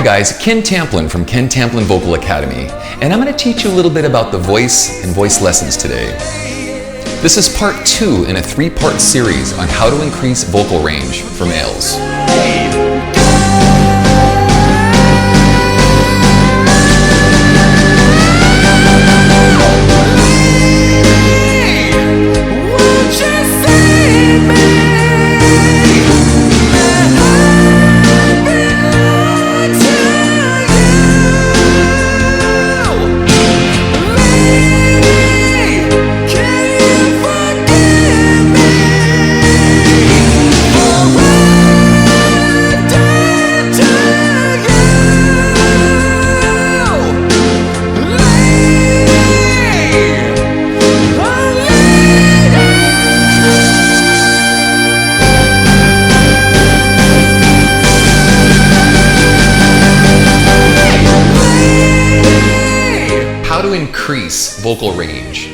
Hi guys, Ken Tamplin from Ken Tamplin Vocal Academy, and I'm going to teach you a little bit about the voice and voice lessons today. This is part 2 in a 3-part series on how to increase vocal range for males. Increase vocal range,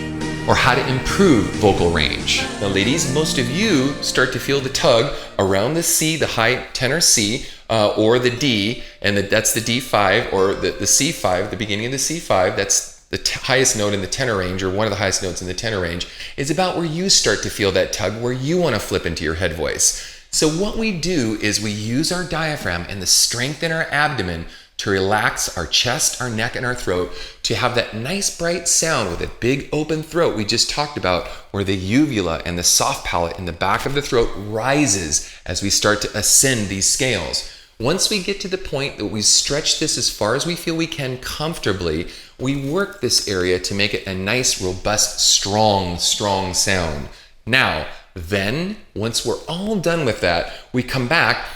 or how to improve vocal range. Now ladies, most of you start to feel the tug around the C, the high tenor C, or the D, and that's the D5, or the C5, the beginning of the C5, that's the highest note in the tenor range, or one of the highest notes in the tenor range, is about where you start to feel that tug, where you want to flip into your head voice. So what we do is we use our diaphragm and the strength in our abdomen to relax our chest, our neck, and our throat to have that nice bright sound with a big open throat we just talked about, where the uvula and the soft palate in the back of the throat rises as we start to ascend these scales. Once we get to the point that we stretch this as far as we feel we can comfortably, we work this area to make it a nice, robust, strong sound. Now, then, once we're all done with that, we come back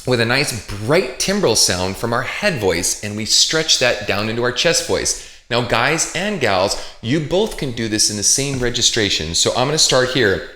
with a nice bright timbral sound from our head voice, and we stretch that down into our chest voice. Now guys and gals, you both can do this in the same registration. So I'm going to start here.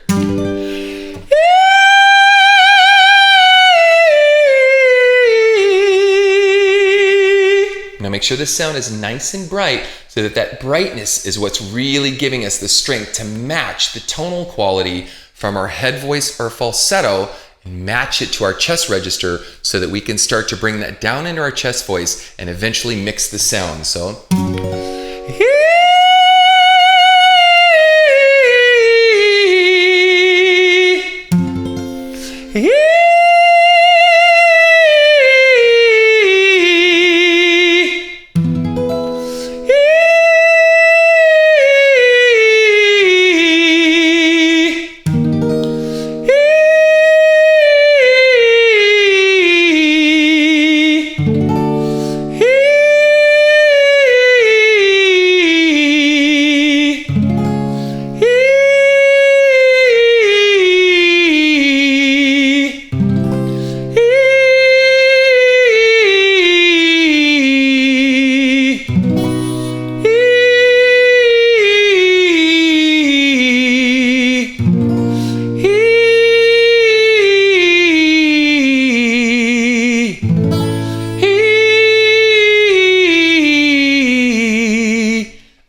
Now make sure the sound is nice and bright, so that that brightness is what's really giving us the strength to match the tonal quality from our head voice or falsetto, and match it to our chest register so that we can start to bring that down into our chest voice and eventually mix the sound. So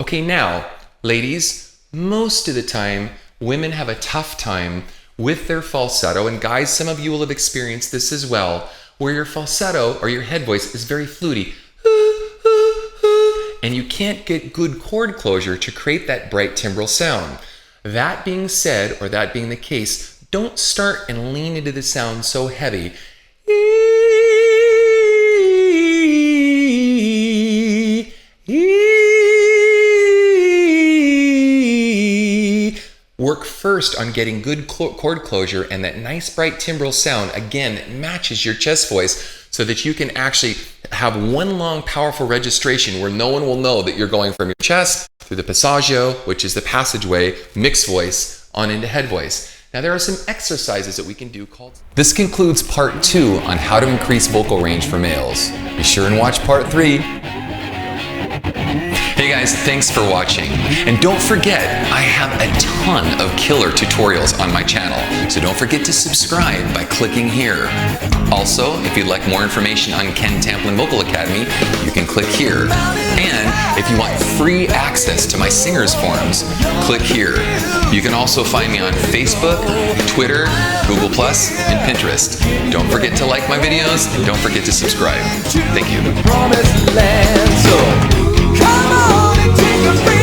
okay, now, ladies, most of the time, women have a tough time with their falsetto, and guys, some of you will have experienced this as well, where your falsetto or your head voice is very fluty, and you can't get good chord closure to create that bright timbral sound. That being said, or that being the case, don't start and lean into the sound so heavy. Work first on getting good chord closure and that nice bright timbral sound, again, that matches your chest voice, so that you can actually have one long powerful registration where no one will know that you're going from your chest through the passaggio, which is the passageway, mixed voice, on into head voice. Now there are some exercises that we can do called... This concludes part 2 on how to increase vocal range for males. Be sure and watch part 3. Hey guys. guys, thanks for watching. And don't forget, I have a ton of killer tutorials on my channel, so don't forget to subscribe by clicking here. Also, if you'd like more information on Ken Tamplin Vocal Academy, you can click here. And if you want free access to my singers forums, click here. You can also find me on Facebook, Twitter, Google+, and Pinterest. Don't forget to like my videos, and don't forget to subscribe. Thank you. Promised land, so come on and take a break.